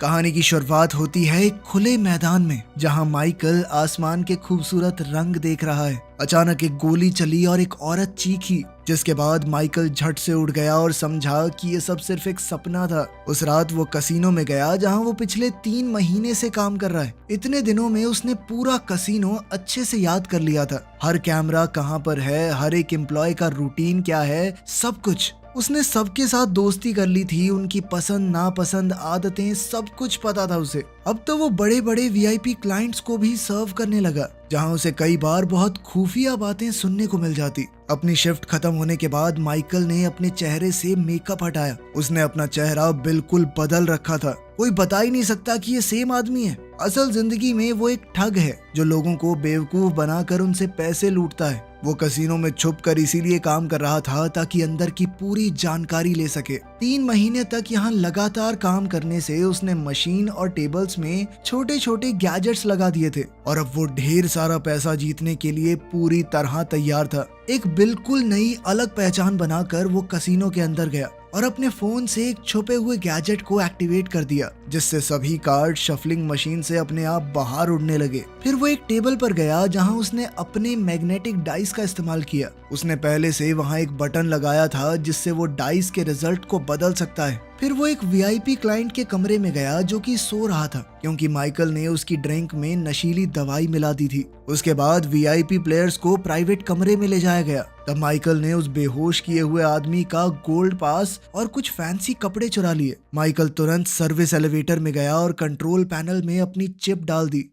कहानी की शुरुआत होती है एक खुले मैदान में, जहां माइकल आसमान के खूबसूरत रंग देख रहा है। अचानक एक गोली चली और एक औरत चीखी, जिसके बाद माइकल झट से उठ गया और समझा कि ये सब सिर्फ एक सपना था। उस रात वो कसीनो में गया जहां वो पिछले 3 महीने से काम कर रहा है। इतने दिनों में उसने पूरा कसीनो अच्छे से याद कर लिया था। हर कैमरा कहां पर है, हर एक एम्प्लॉय का रूटीन क्या है, सब कुछ। उसने सबके साथ दोस्ती कर ली थी, उनकी पसंद नापसंद आदतें सब कुछ पता था उसे। अब तो वो बड़े बड़े वीआईपी क्लाइंट्स को भी सर्व करने लगा, जहां उसे कई बार बहुत खुफिया बातें सुनने को मिल जाती। अपनी शिफ्ट खत्म होने के बाद माइकल ने अपने चेहरे से मेकअप हटाया। उसने अपना चेहरा बिल्कुल बदल रखा था। कोई बता ही नहीं सकता कि ये सेम आदमी है। असल जिंदगी में वो एक ठग है जो लोगों को बेवकूफ बनाकर उनसे पैसे लूटता है। वो कसीनो में छुप कर इसीलिए काम कर रहा था ताकि अंदर की पूरी जानकारी ले सके। 3 महीने तक यहाँ लगातार काम करने से उसने मशीन और टेबल्स में छोटे छोटे गैजेट्स लगा दिए थे और अब वो ढेर सारा पैसा जीतने के लिए पूरी तरह तैयार था। एक बिल्कुल नई अलग पहचान बनाकर वो कसीनो के अंदर गया और अपने फोन से एक छुपे हुए गैजेट को एक्टिवेट कर दिया, जिससे सभी कार्ड शफलिंग मशीन से अपने आप बाहर उड़ने लगे। फिर वो एक टेबल पर गया जहां उसने अपने मैग्नेटिक डाइस का इस्तेमाल किया। उसने पहले से वहां एक बटन लगाया था जिससे वो डाइस के रिजल्ट को बदल सकता है। फिर वो एक वीआईपी क्लाइंट के कमरे में गया जो कि सो रहा था, क्योंकि माइकल ने उसकी ड्रिंक में नशीली दवाई मिला दी थी। उसके बाद वीआईपी प्लेयर्स को प्राइवेट कमरे में ले जाया गया। तब माइकल ने उस बेहोश किए हुए आदमी का गोल्ड पास और कुछ फैंसी कपड़े चुरा लिए। माइकल तुरंत सर्विस एलिवेटर में गया और कंट्रोल पैनल में अपनी चिप डाल दी।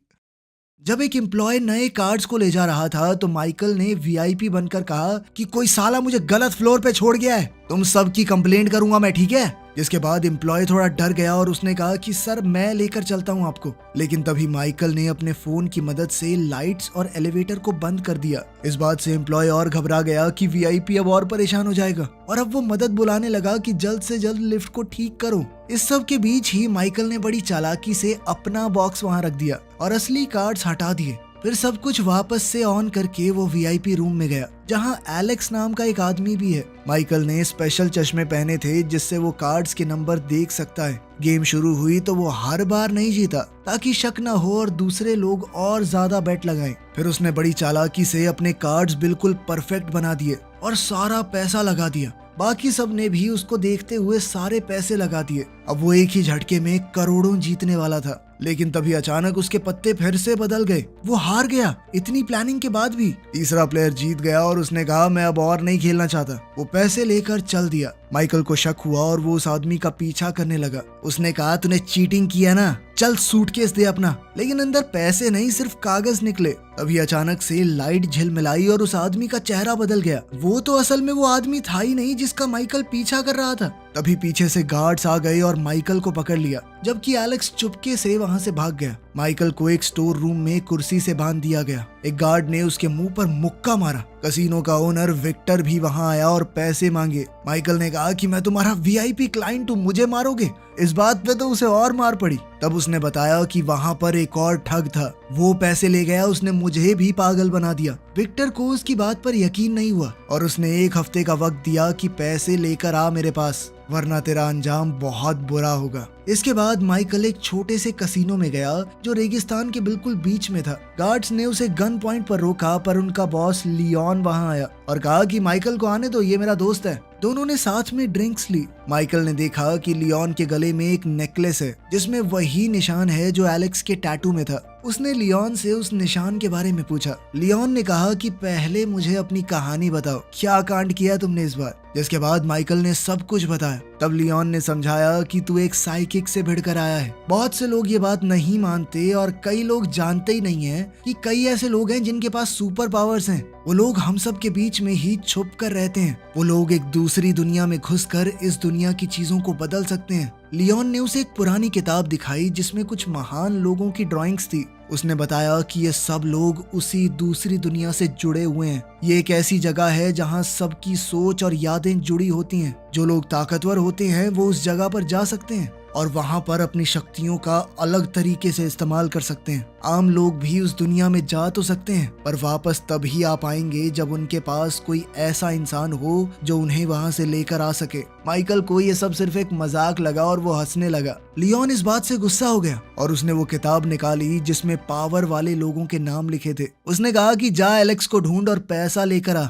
जब एक एम्प्लॉय नए कार्ड्स को ले जा रहा था तो माइकल ने वीआईपी बनकर कहा कि कोई साला मुझे गलत फ्लोर पे छोड़ गया है, तुम सब की कंप्लेंट करूंगा मैं, ठीक है। जिसके बाद एम्प्लॉय थोड़ा डर गया और उसने कहा कि सर मैं लेकर चलता हूं आपको। लेकिन तभी माइकल ने अपने फोन की मदद से लाइट्स और एलिवेटर को बंद कर दिया। इस बात से एम्प्लॉय और घबरा गया कि वीआईपी अब और परेशान हो जाएगा और अब वो मदद बुलाने लगा कि जल्द से जल्द लिफ्ट को ठीक करो। इस सब के बीच ही माइकल ने बड़ी चालाकी से अपना बॉक्स वहां रख दिया और असली कार्ड्स हटा दिए। फिर सब कुछ वापस से ऑन करके वो वीआईपी रूम में गया, जहां एलेक्स नाम का एक आदमी भी है। माइकल ने स्पेशल चश्मे पहने थे जिससे वो कार्ड्स के नंबर देख सकता है। गेम शुरू हुई तो वो हर बार नहीं जीता ताकि शक न हो और दूसरे लोग और ज्यादा बेट लगाएं। फिर उसने बड़ी चालाकी से अपने कार्ड्स बिल्कुल परफेक्ट बना दिए और सारा पैसा लगा दिया। बाकी सब ने भी उसको देखते हुए सारे पैसे लगा दिए। अब वो एक ही झटके में करोड़ों जीतने वाला था। लेकिन तभी अचानक उसके पत्ते फिर से बदल गए। वो हार गया इतनी प्लानिंग के बाद भी। तीसरा प्लेयर जीत गया और उसने कहा मैं अब और नहीं खेलना चाहता। वो पैसे लेकर चल दिया। माइकल को शक हुआ और वो उस आदमी का पीछा करने लगा। उसने कहा तूने चीटिंग किया ना, चल सूटकेस दे अपना। लेकिन अंदर पैसे नहीं, सिर्फ कागज निकले। तभी अचानक से लाइट झिलमिलाई और उस आदमी का चेहरा बदल गया। वो तो असल में वो आदमी था ही नहीं जिसका माइकल पीछा कर रहा था। तभी पीछे से गार्ड्स आ गए और माइकल को पकड़ लिया, जबकि एलेक्स चुपके से वहां से भाग गया। माइकल को एक स्टोर रूम में कुर्सी से बांध दिया गया। एक गार्ड ने उसके मुंह पर मुक्का मारा। कसीनो का ओनर विक्टर भी वहां आया और पैसे मांगे। माइकल ने कहा कि मैं तुम्हारा वीआईपी क्लाइंट हूँ, मुझे मारोगे। इस बात पे तो उसे और मार पड़ी। तब उसने बताया कि वहां पर एक और ठग था, वो पैसे ले गया, उसने मुझे भी पागल बना दिया। विक्टर को उसकी बात पर यकीन नहीं हुआ और उसने 1 हफ्ते का वक्त दिया कि पैसे लेकर आ मेरे पास, वरना तेरा अंजाम बहुत बुरा होगा। इसके बाद माइकल एक छोटे से कसीनो में गया जो रेगिस्तान के बिल्कुल बीच में था। गार्ड्स ने उसे गन पॉइंट पर रोका, पर उनका बॉस लियोन वहां आया और कहा कि माइकल को आने दो, ये मेरा दोस्त है। दोनों ने साथ में ड्रिंक्स ली। माइकल ने देखा कि लियोन के गले में एक नेकलेस है जिसमें वही निशान है जो एलेक्स के टैटू में था। उसने लियोन से उस निशान के बारे में पूछा। लियोन ने कहा कि पहले मुझे अपनी कहानी बताओ, क्या कांड किया तुमने इस बार। जिसके बाद माइकल ने सब कुछ बताया। तब लियोन ने समझाया कि तू एक साइकिक से भिड़कर आया है। बहुत से लोग ये बात नहीं मानते और कई लोग जानते ही नहीं है कि कई ऐसे लोग हैं जिनके पास सुपर पावर्स हैं। वो लोग हम सब के बीच में ही छुप कर रहते हैं। वो लोग एक दूसरी दुनिया में घुसकर इस दुनिया की चीजों को बदल सकते हैं। लियोन ने उसे एक पुरानी किताब दिखाई जिसमें कुछ महान लोगों की ड्राइंग्स थी। उसने बताया कि ये सब लोग उसी दूसरी दुनिया से जुड़े हुए हैं। ये एक ऐसी जगह है जहां सबकी सोच और यादें जुड़ी होती हैं। जो लोग ताकतवर होते हैं वो उस जगह पर जा सकते हैं और वहाँ पर अपनी शक्तियों का अलग तरीके से इस्तेमाल कर सकते हैं। आम लोग भी उस दुनिया में जा तो सकते हैं पर वापस तभी आ पाएंगे जब उनके पास कोई ऐसा इंसान हो जो उन्हें वहाँ से लेकर आ सके। माइकल को ये सब सिर्फ एक मजाक लगा और वो हंसने लगा। लियोन इस बात से गुस्सा हो गया और उसने वो किताब निकाली जिसमें पावर वाले लोगों के नाम लिखे थे। उसने कहा कि जा एलेक्स को ढूंढ और पैसा लेकर आ।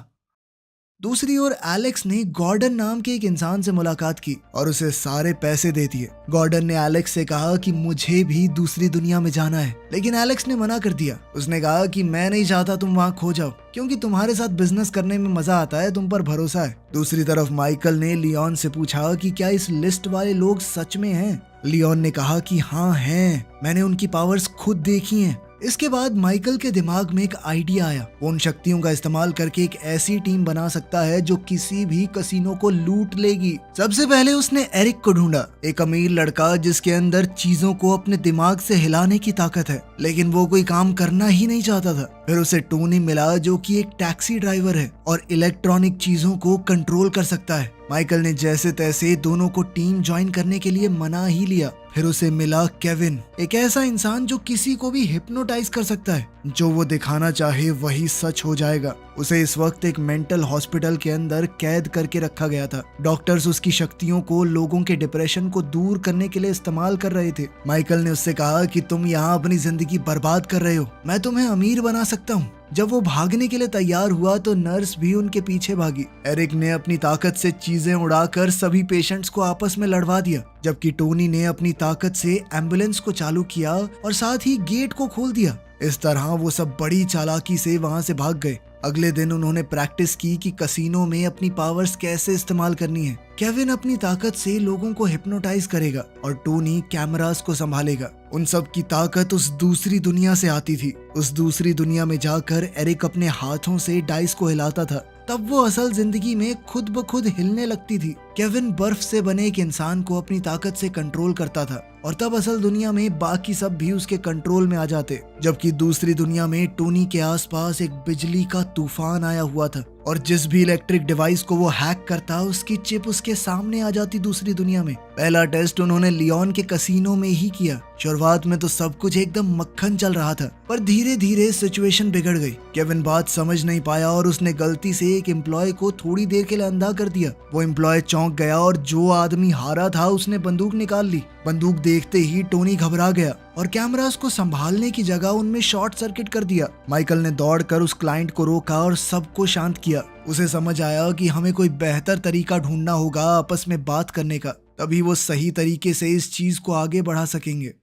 दूसरी ओर एलेक्स ने गॉर्डन नाम के एक इंसान से मुलाकात की और उसे सारे पैसे दे दिए। गॉर्डन ने एलेक्स से कहा कि मुझे भी दूसरी दुनिया में जाना है, लेकिन एलेक्स ने मना कर दिया। उसने कहा कि मैं नहीं चाहता तुम वहाँ खो जाओ क्योंकि तुम्हारे साथ बिजनेस करने में मजा आता है, तुम पर भरोसा है। दूसरी तरफ माइकल ने लियोन से पूछा कि क्या इस लिस्ट वाले लोग सच में हैं? लियोन ने कहा कि हाँ हैं, मैंने उनकी पावर्स खुद देखी हैं। इसके बाद माइकल के दिमाग में एक आइडिया आया। वो उन शक्तियों का इस्तेमाल करके एक ऐसी टीम बना सकता है जो किसी भी कसिनो को लूट लेगी। सबसे पहले उसने एरिक को ढूंढा, एक अमीर लड़का जिसके अंदर चीजों को अपने दिमाग से हिलाने की ताकत है, लेकिन वो कोई काम करना ही नहीं चाहता था। फिर उसे टोनी मिला जो कि एक टैक्सी ड्राइवर है और इलेक्ट्रॉनिक चीजों को कंट्रोल कर सकता है। माइकल ने जैसे तैसे दोनों को टीम ज्वाइन करने के लिए मना ही लिया। फिर उसे मिला केविन, एक ऐसा इंसान जो किसी को भी हिप्नोटाइज कर सकता है, जो वो दिखाना चाहे वही सच हो जाएगा। उसे इस वक्त एक मेंटल हॉस्पिटल के अंदर कैद करके रखा गया था। डॉक्टर्स उसकी शक्तियों को लोगों के डिप्रेशन को दूर करने के लिए इस्तेमाल कर रहे थे। माइकल ने उससे कहा कि तुम यहाँ अपनी जिंदगी बर्बाद कर रहे हो, मैं तुम्हें अमीर बना सकता हूँ। जब वो भागने के लिए तैयार हुआ तो नर्स भी उनके पीछे भागी। एरिक ने अपनी ताकत से चीजें उड़ाकर सभी पेशेंट्स को आपस में लड़वा दिया, जबकि टोनी ने अपनी ताकत से एम्बुलेंस को चालू किया और साथ ही गेट को खोल दिया। इस तरह वो सब बड़ी चालाकी से वहां से भाग गए। अगले दिन उन्होंने प्रैक्टिस की कि कसीनो में अपनी पावर्स कैसे इस्तेमाल करनी है। केविन अपनी ताकत से लोगों को हिप्नोटाइज करेगा और टोनी कैमरास को संभालेगा। उन सब की ताकत उस दूसरी दुनिया से आती थी। उस दूसरी दुनिया में जाकर एरिक अपने हाथों से डाइस को हिलाता था, तब वो असल जिंदगी में खुद ब खुद हिलने लगती थी। केविन बर्फ से बने एक इंसान को अपनी ताकत से कंट्रोल करता था और तब असल दुनिया में बाकी सब भी उसके कंट्रोल में आ जाते, जबकि दूसरी दुनिया में टोनी के आसपास एक बिजली का तूफान आया हुआ था और जिस भी इलेक्ट्रिक डिवाइस को वो हैक करता उसकी चिप उसके सामने आ जाती दूसरी दुनिया में। पहला टेस्ट उन्होंने लियोन के कसीनो में ही किया। शुरुआत में तो सब कुछ एकदम मक्खन चल रहा था, पर धीरे धीरे सिचुएशन बिगड़ गई। केविन बात समझ नहीं पाया और उसने गलती से एक एम्प्लॉय को थोड़ी देर के लिए अंधा कर दिया। वो एम्प्लॉय चौंक गया और जो आदमी हारा था उसने बंदूक निकाल ली। बंदूक देखते ही टोनी घबरा गया और कैमरास को संभालने की जगह उनमें शॉर्ट सर्किट कर दिया। माइकल ने दौड़कर उस क्लाइंट को रोका और सबको शांत किया। उसे समझ आया कि हमें कोई बेहतर तरीका ढूंढना होगा आपस में बात करने का, तभी वो सही तरीके से इस चीज को आगे बढ़ा सकेंगे।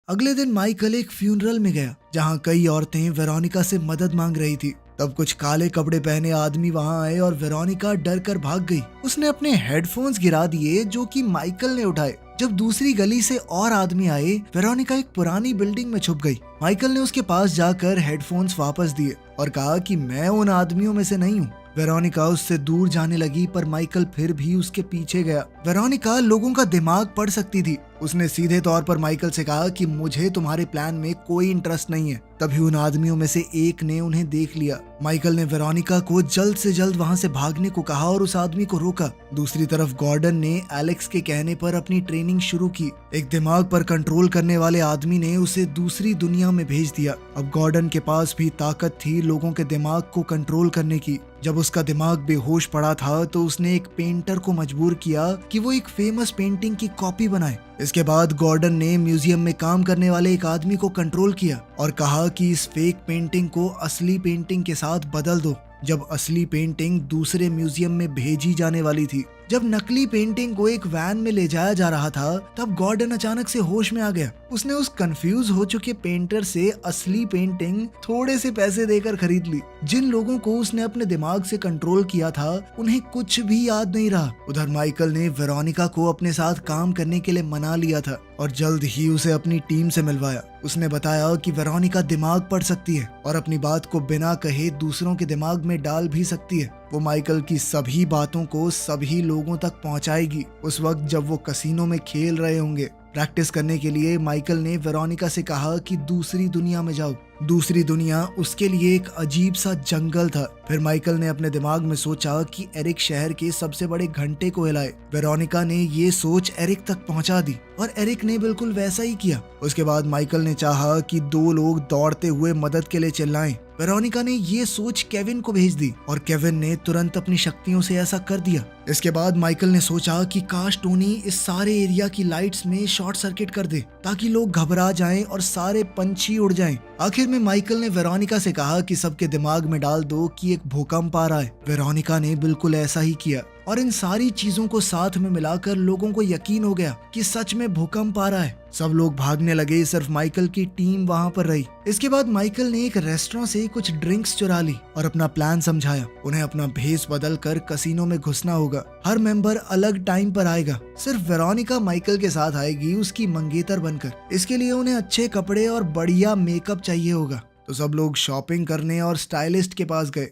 अगले दिन माइकल एक फ्यूनरल में गया जहां कई औरतें वेरोनिका से मदद मांग रही थी। तब कुछ काले कपड़े पहने आदमी वहां आए और वेरोनिका डर कर भाग गई। उसने अपने हेडफोन्स गिरा दिए जो कि माइकल ने उठाए। जब दूसरी गली से और आदमी आए, वेरोनिका एक पुरानी बिल्डिंग में छुप गई। माइकल ने उसके पास जाकर हेडफोन्स वापस दिए और कहा कि मैं उन आदमियों में से नहीं हूँ। वेरोनिका उससे दूर जाने लगी पर माइकल फिर भी उसके पीछे गया। वेरोनिका लोगों का दिमाग पढ़ सकती थी। उसने सीधे तौर पर माइकल से कहा कि मुझे तुम्हारे प्लान में कोई इंटरेस्ट नहीं है। तभी उन आदमियों में से एक ने उन्हें देख लिया। माइकल ने वेरोनिका को जल्द से जल्द वहां से भागने को कहा और उस आदमी को रोका। दूसरी तरफ गॉर्डन ने एलेक्स के कहने पर अपनी ट्रेनिंग शुरू की। एक दिमाग पर कंट्रोल करने वाले आदमी ने उसे दूसरी दुनिया में भेज दिया। अब गॉर्डन के पास भी ताकत थी लोगों के दिमाग को कंट्रोल करने की। जब उसका दिमाग बेहोश पड़ा था तो उसने एक पेंटर को मजबूर किया कि वो एक फेमस पेंटिंग की कॉपी बनाए। इसके बाद गॉर्डन ने म्यूजियम में काम करने वाले एक आदमी को कंट्रोल किया और कहा कि इस फेक पेंटिंग को असली पेंटिंग के साथ बदल दो। जब असली पेंटिंग दूसरे म्यूजियम में भेजी जाने वाली थी, जब नकली पेंटिंग को एक वैन में ले जाया जा रहा था, तब गॉर्डन अचानक से होश में आ गया। उसने उस कंफ्यूज हो चुके पेंटर से असली पेंटिंग थोड़े से पैसे देकर खरीद ली। जिन लोगों को उसने अपने दिमाग से कंट्रोल किया था उन्हें कुछ भी याद नहीं रहा। उधर माइकल ने वेरोनिका को अपने साथ काम करने के लिए मना लिया था और जल्द ही उसे अपनी टीम से मिलवाया। उसने बताया कि वेरोनिका दिमाग पढ़ सकती है और अपनी बात को बिना कहे दूसरों के दिमाग में डाल भी सकती है। वो माइकल की सभी बातों को सभी लोगों तक पहुंचाएगी उस वक्त जब वो कसीनो में खेल रहे होंगे। प्रैक्टिस करने के लिए माइकल ने वेरोनिका से कहा कि दूसरी दुनिया में जाओ दूसरी दुनिया उसके लिए एक अजीब सा जंगल था। फिर माइकल ने अपने दिमाग में सोचा कि एरिक शहर के सबसे बड़े घंटे को हिलाए। वेरोनिका ने ये सोच एरिक तक पहुंचा दी और एरिक ने बिल्कुल वैसा ही किया। उसके बाद माइकल ने चाहा कि दो लोग दौड़ते हुए मदद के लिए चिल्लाएं। वेरोनिका ने ये सोच केविन को भेज दी और केविन ने तुरंत अपनी शक्तियों से ऐसा कर दिया। इसके बाद माइकल ने सोचा कि काश टोनी इस सारे एरिया की लाइट्स में शॉर्ट सर्किट कर दे ताकि लोग घबरा जाएं और सारे पंछी उड़ जाएं। आखिर में माइकल ने वेरोनिका से कहा कि सबके दिमाग में डाल दो कि एक भूकंप आ रहा है। वेरोनिका ने बिल्कुल ऐसा ही किया और इन सारी चीजों को साथ में मिलाकर लोगों को यकीन हो गया कि सच में भूकंप आ रहा है। सब लोग भागने लगे, सिर्फ माइकल की टीम वहां पर रही। इसके बाद माइकल ने एक रेस्टोरेंट से कुछ ड्रिंक्स चुरा ली और अपना प्लान समझाया। उन्हें अपना भेस बदल कर कसिनो में घुसना होगा। हर मेंबर अलग टाइम पर आएगा। सिर्फ वेरोनिका माइकल के साथ आएगी, उसकी मंगेतर बनकर। इसके लिए उन्हें अच्छे कपड़े और बढ़िया मेकअप चाहिए होगा। तो सब लोग शॉपिंग करने और स्टाइलिस्ट के पास गए।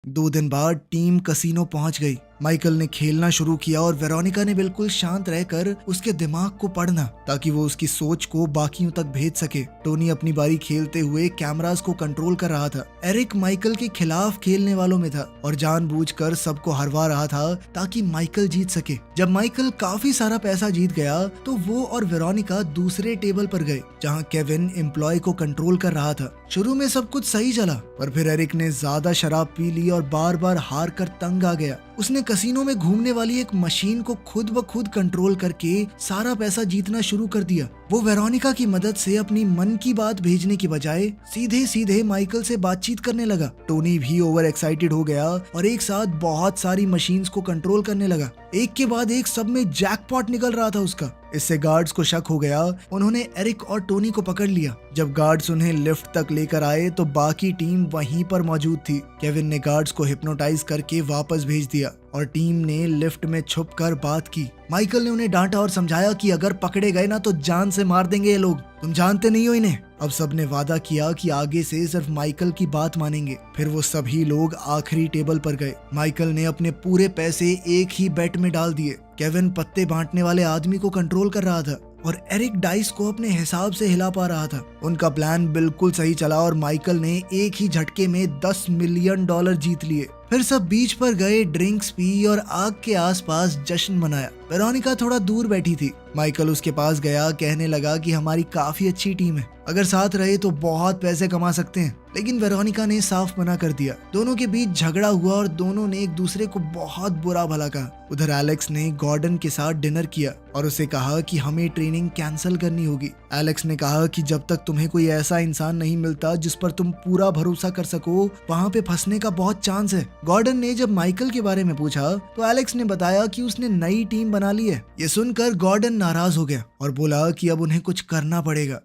2 दिन बाद टीम कसिनो पहुंच गई। माइकल ने खेलना शुरू किया और वेरोनिका ने बिल्कुल शांत रहकर उसके दिमाग को पढ़ना ताकि वो उसकी सोच को बाकियों तक भेज सके। टोनी अपनी बारी खेलते हुए कैमरास को कंट्रोल कर रहा था। एरिक माइकल के खिलाफ खेलने वालों में था और जानबूझकर सबको हरवा रहा था ताकि माइकल जीत सके। जब माइकल काफी सारा पैसा जीत गया तो वो और वेरोनिका दूसरे टेबल पर गए जहाँ केविन एम्प्लॉय को कंट्रोल कर रहा था। शुरू में सब कुछ सही चला पर फिर एरिक ने ज्यादा शराब पी ली और बार बार हार कर तंग आ गया। उसने कसिनो में घूमने वाली एक मशीन को खुद ब खुद कंट्रोल करके सारा पैसा जीतना शुरू कर दिया। वो वेरोनिका की मदद से अपनी मन की बात भेजने की बजाय सीधे सीधे माइकल से बातचीत करने लगा। टोनी भी ओवर एक्साइटेड हो गया और एक साथ बहुत सारी मशीन्स को कंट्रोल करने लगा। एक के बाद एक सब में जैकपॉट निकल रहा था उसका। इससे गार्ड्स को शक हो गया। उन्होंने एरिक और टोनी को पकड़ लिया। जब गार्ड्स उन्हें लिफ्ट तक लेकर आए तो बाकी टीम वहीं पर मौजूद थी। केविन ने गार्ड्स को हिप्नोटाइज करके वापस भेज दिया और टीम ने लिफ्ट में छुपकर बात की। माइकल ने उन्हें डांटा और समझाया कि अगर पकड़े गए ना तो जान से मार देंगे ये लोग, तुम जानते नहीं हो इन्हें। अब सबने वादा किया कि आगे से सिर्फ माइकल की बात मानेंगे। फिर वो सभी लोग आखिरी टेबल पर गए। माइकल ने अपने पूरे पैसे एक ही बेट में डाल दिए। केविन पत्ते बांटने वाले आदमी को कंट्रोल कर रहा था और एरिक डाइस को अपने हिसाब से हिला पा रहा था। उनका प्लान बिल्कुल सही चला और माइकल ने एक ही झटके में $10 मिलियन जीत लिए। फिर सब बीच पर गए, ड्रिंक्स पी और आग के आसपास जश्न मनाया। वेरोनिका थोड़ा दूर बैठी थी। माइकल उसके पास गया, कहने लगा कि हमारी काफी अच्छी टीम है, अगर साथ रहे तो बहुत पैसे कमा सकते हैं। लेकिन वेरोनिका ने साफ मना कर दिया। दोनों के बीच झगड़ा हुआ और दोनों ने एक दूसरे को बहुत बुरा भला कहा। उधर एलेक्स ने गॉर्डन के साथ डिनर किया और उसे कहा कि हमें ट्रेनिंग कैंसिल करनी होगी। एलेक्स ने कहा कि जब तक तुम्हें कोई ऐसा इंसान नहीं मिलता जिस पर तुम पूरा भरोसा कर सको, वहाँ पे फंसने का बहुत चांस है। गॉर्डन ने जब माइकल के बारे में पूछा तो एलेक्स ने बताया कि उसने नई टीम बना ली है। ये सुनकर गॉर्डन नाराज हो गया और बोला कि अब उन्हें कुछ करना पड़ेगा।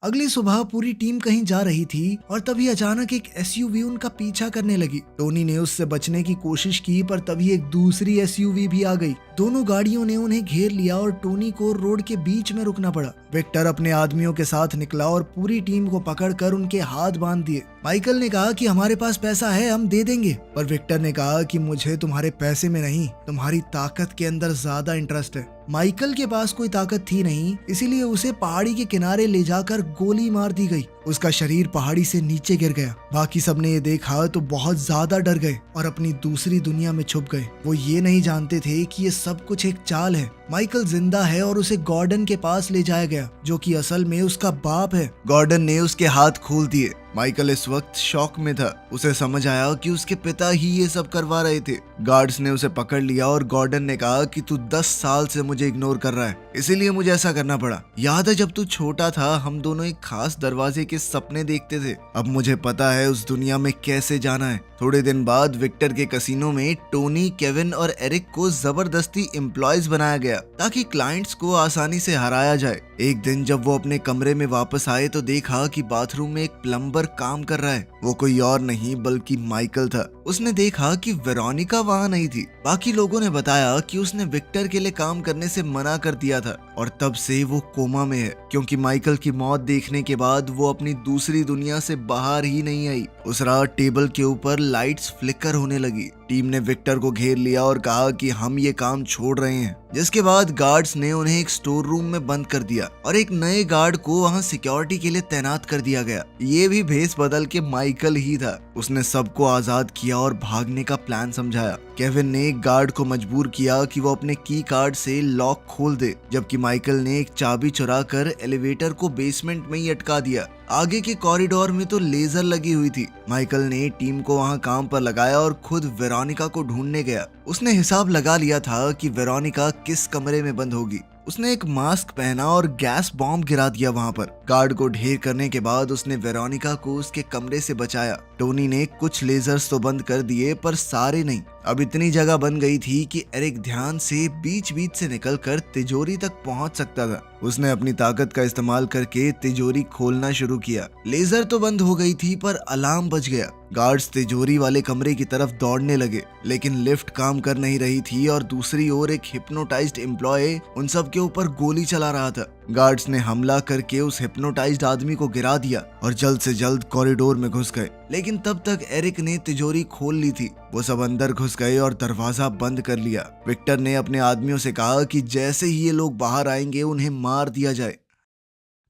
अगली सुबह पूरी टीम कहीं जा रही थी और तभी अचानक एक एसयूवी उनका पीछा करने लगी। टोनी ने उससे बचने की कोशिश की पर तभी एक दूसरी एसयूवी भी आ गई। दोनों गाड़ियों ने उन्हें घेर लिया और टोनी को रोड के बीच में रुकना पड़ा। विक्टर अपने आदमियों के साथ निकला और पूरी टीम को पकड़कर उनके हाथ बांध दिए। माइकल ने कहा कि हमारे पास पैसा है, हम दे देंगे, पर विक्टर ने कहा कि मुझे तुम्हारे पैसे में नहीं, तुम्हारी ताकत के अंदर ज्यादा इंटरेस्ट है। माइकल के पास कोई ताकत थी नहीं, इसीलिए उसे पहाड़ी के किनारे ले जाकर गोली मार दी गई। उसका शरीर पहाड़ी से नीचे गिर गया। बाकी सबने ये देखा तो बहुत ज्यादा डर गए और अपनी दूसरी दुनिया में छुप गए। वो ये नहीं जानते थे कि ये सब कुछ एक चाल है। माइकल जिंदा है और उसे गॉर्डन के पास ले जाया गया, जो कि असल में उसका बाप है। गॉर्डन ने उसके हाथ खोल दिए। माइकल इस वक्त शॉक में था। उसे समझ आया कि उसके पिता ही ये सब करवा रहे थे। गार्ड्स ने उसे पकड़ लिया और गॉर्डन ने कहा कि तू 10 साल से मुझे इग्नोर कर रहा है, इसीलिए मुझे ऐसा करना पड़ा। याद है जब तू छोटा था हम दोनों एक खास दरवाजे के सपने देखते थे। अब मुझे पता है उस दुनिया में कैसे जाना है। थोड़े दिन बाद विक्टर के कसिनो में टोनी, केविन और एरिक को जबरदस्ती एम्प्लॉयज बनाया गया ताकि क्लाइंट्स को आसानी से हराया जाए। एक दिन जब वो अपने कमरे में वापस आए तो देखा कि बाथरूम में एक प्लम्बर काम कर रहा है। वो कोई और नहीं बल्कि माइकल था। उसने देखा कि वेरोनिका वहाँ नहीं थी। बाकी लोगों ने बताया कि उसने विक्टर के लिए काम करने से मना कर दिया था और तब से वो कोमा में है, क्योंकि माइकल की मौत देखने के बाद वो अपनी दूसरी दुनिया से बाहर ही नहीं आई। उस रात टेबल के ऊपर लाइट्स फ्लिकर होने लगी। टीम ने विक्टर को घेर लिया और कहा कि हम ये काम छोड़ रहे हैं। जिसके बाद गार्ड्स ने उन्हें एक स्टोर रूम में बंद कर दिया और एक नए गार्ड को वहां सिक्योरिटी के लिए तैनात कर दिया गया। ये भी भेस बदल के माइकल ही था। उसने सबको आजाद किया और भागने का प्लान समझाया। केविन ने एक गार्ड को मजबूर किया कि वो अपने की कार्ड से लॉक खोल दे, जबकि माइकल ने एक चाबी चुरा कर एलिवेटर को बेसमेंट में ही अटका दिया। आगे के कॉरिडोर में तो लेजर लगी हुई थी। माइकल ने टीम को वहां काम पर लगाया और खुद वेरोनिका को ढूंढने गया। उसने हिसाब लगा लिया था कि वेरोनिका किस कमरे में बंद होगी। उसने एक मास्क पहना और गैस बॉम्ब गिरा दिया वहां पर। गार्ड को ढेर करने के बाद उसने वेरोनिका को उसके कमरे से बचाया। टोनी ने कुछ लेजर्स तो बंद कर दिए पर सारे नहीं। अब इतनी जगह बन गई थी कि एरिक ध्यान से बीच बीच से निकलकर तिजोरी तक पहुंच सकता था। उसने अपनी ताकत का इस्तेमाल करके तिजोरी खोलना शुरू किया। लेजर तो बंद हो गई थी पर अलार्म बज गया। गार्ड्स तिजोरी वाले कमरे की तरफ दौड़ने लगे, लेकिन लिफ्ट काम कर नहीं रही थी और दूसरी ओर एक हिप्नोटाइज्ड एम्प्लॉय उन सब के ऊपर गोली चला रहा था। गार्ड्स ने हमला करके उस हिप्नोटाइज्ड आदमी को गिरा दिया और जल्द से जल्द कॉरिडोर में घुस गए, लेकिन तब तक एरिक ने तिजोरी खोल ली थी। वो सब अंदर घुस गए और दरवाजा बंद कर लिया। विक्टर ने अपने आदमियों से कहा कि जैसे ही ये लोग बाहर आएंगे उन्हें मार दिया जाए।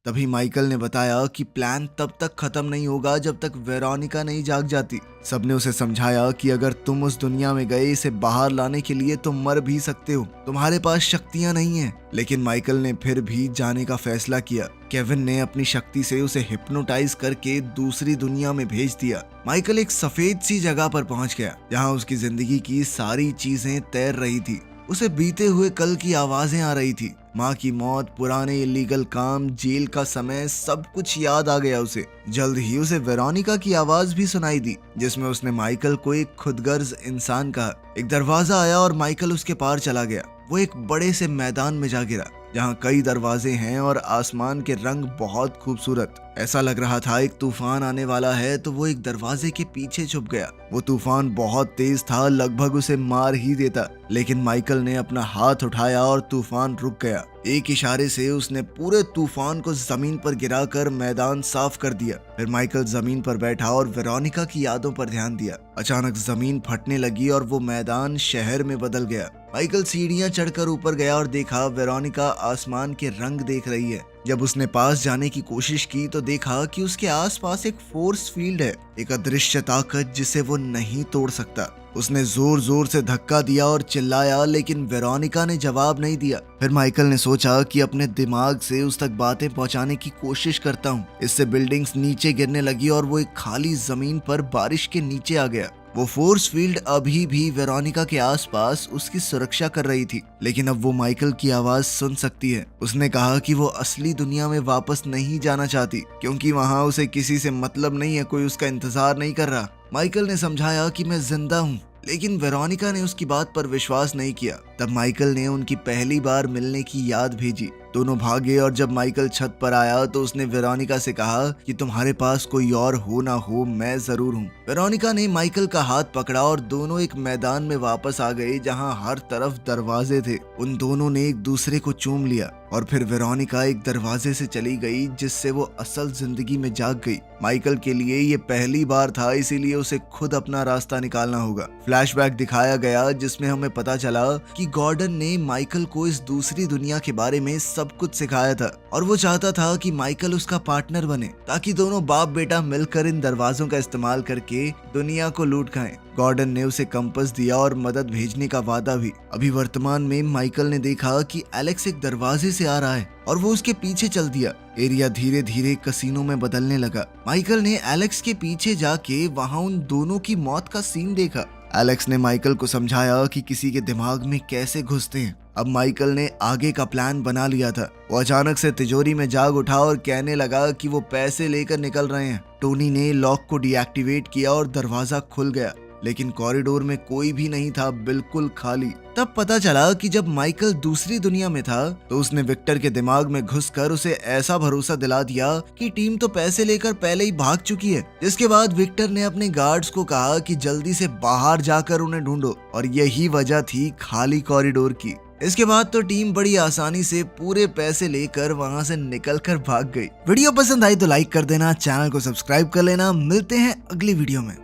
तभी माइकल ने बताया कि प्लान तब तक खत्म नहीं होगा जब तक वेरोनिका नहीं जाग जाती। सबने उसे समझाया कि अगर तुम उस दुनिया में गए इसे बाहर लाने के लिए तो मर भी सकते हो, तुम्हारे पास शक्तियां नहीं है। लेकिन माइकल ने फिर भी जाने का फैसला किया। केविन ने अपनी शक्ति से उसे हिप्नोटाइज करके दूसरी दुनिया में भेज दिया। माइकल एक सफेद सी जगह पर पहुंच गया जहां उसकी जिंदगी की सारी चीजें तैर रही थी। उसे बीते हुए कल की आवाजें आ रही थी। माँ की मौत, पुराने इलीगल काम, जेल का समय, सब कुछ याद आ गया उसे। जल्द ही उसे वेरोनिका की आवाज भी सुनाई दी, जिसमें उसने माइकल को एक खुदगर्ज इंसान कहा। एक दरवाजा आया और माइकल उसके पार चला गया। वो एक बड़े से मैदान में जा गिरा जहाँ कई दरवाजे हैं और आसमान के रंग बहुत खूबसूरत। ऐसा लग रहा था एक तूफान आने वाला है, तो वो एक दरवाजे के पीछे छुप गया। वो तूफान बहुत तेज था, लगभग उसे मार ही देता, लेकिन माइकल ने अपना हाथ उठाया और तूफान रुक गया। एक इशारे से उसने पूरे तूफान को जमीन पर गिराकर मैदान साफ कर दिया। फिर माइकल जमीन पर बैठा और वेरोनिका की यादों पर ध्यान दिया। अचानक जमीन फटने लगी और वो मैदान शहर में बदल गया। माइकल सीढ़ियां चढ़कर ऊपर गया और देखा वेरोनिका आसमान के रंग देख रही है। जब उसने पास जाने की कोशिश की तो देखा कि उसके आसपास एक फोर्स फील्ड है, एक अदृश्य ताकत जिसे वो नहीं तोड़ सकता। उसने जोर जोर से धक्का दिया और चिल्लाया, लेकिन वेरोनिका ने जवाब नहीं दिया। फिर माइकल ने सोचा कि अपने दिमाग से उस तक बातें पहुंचाने की कोशिश करता हूँ। इससे बिल्डिंग्स नीचे गिरने लगी और वो एक खाली जमीन पर बारिश के नीचे आ गया। वो फोर्स फील्ड अभी भी वेरोनिका के आसपास उसकी सुरक्षा कर रही थी, लेकिन अब वो माइकल की आवाज सुन सकती है। उसने कहा कि वो असली दुनिया में वापस नहीं जाना चाहती, क्योंकि वहाँ उसे किसी से मतलब नहीं है, कोई उसका इंतजार नहीं कर रहा। माइकल ने समझाया कि मैं जिंदा हूँ, लेकिन वेरोनिका ने उसकी बात पर विश्वास नहीं किया। तब माइकल ने उनकी पहली बार मिलने की याद भेजी। दोनों भागे और जब माइकल छत पर आया तो उसने वेरोनिका से कहा कि तुम्हारे पास कोई और हो ना हो, मैं जरूर हूँ। वेरोनिका ने माइकल का हाथ पकड़ा और दोनों एक मैदान में वापस आ गए जहाँ हर तरफ दरवाजे थे। उन दोनों ने एक दूसरे को चूम लिया और फिर वेरोनिका एक दरवाजे से चली गई, जिससे वो असल जिंदगी में जाग गई। माइकल के लिए ये पहली बार था, इसीलिए उसे खुद अपना रास्ता निकालना होगा। फ्लैशबैक दिखाया गया जिसमें हमें पता चला कि गॉर्डन ने माइकल को इस दूसरी दुनिया के बारे में सब कुछ सिखाया था और वो चाहता था कि माइकल उसका पार्टनर बने, ताकि दोनों बाप बेटा मिलकर इन दरवाजों का इस्तेमाल करके दुनिया को लूट खाएं। गॉर्डन ने उसे कंपास दिया और मदद भेजने का वादा भी। अभी वर्तमान में माइकल ने देखा कि एलेक्स एक दरवाजे से आ रहा है और वो उसके पीछे चल दिया। एरिया धीरे धीरे कसीनो में बदलने लगा। माइकल ने एलेक्स के पीछे जाके वहाँ उन दोनों की मौत का सीन देखा। एलेक्स ने माइकल को समझाया कि किसी के दिमाग में कैसे घुसते हैं। अब माइकल ने आगे का प्लान बना लिया था। वो अचानक से तिजोरी में जाग उठा और कहने लगा कि वो पैसे लेकर निकल रहे हैं। टोनी ने लॉक को डीएक्टिवेट किया और दरवाजा खुल गया, लेकिन कॉरिडोर में कोई भी नहीं था, बिल्कुल खाली। तब पता चला कि जब माइकल दूसरी दुनिया में था तो उसने विक्टर के दिमाग में घुसकर उसे ऐसा भरोसा दिला दिया कि टीम तो पैसे लेकर पहले ही भाग चुकी है। जिसके बाद विक्टर ने अपने गार्ड्स को कहा कि जल्दी से बाहर जाकर उन्हें ढूंढो, और यही वजह थी खाली कॉरिडोर की। इसके बाद तो टीम बड़ी आसानी से पूरे पैसे लेकर वहां से निकलकर भाग गई। वीडियो पसंद आई तो लाइक कर देना, चैनल को सब्सक्राइब कर लेना। मिलते हैं अगली वीडियो में।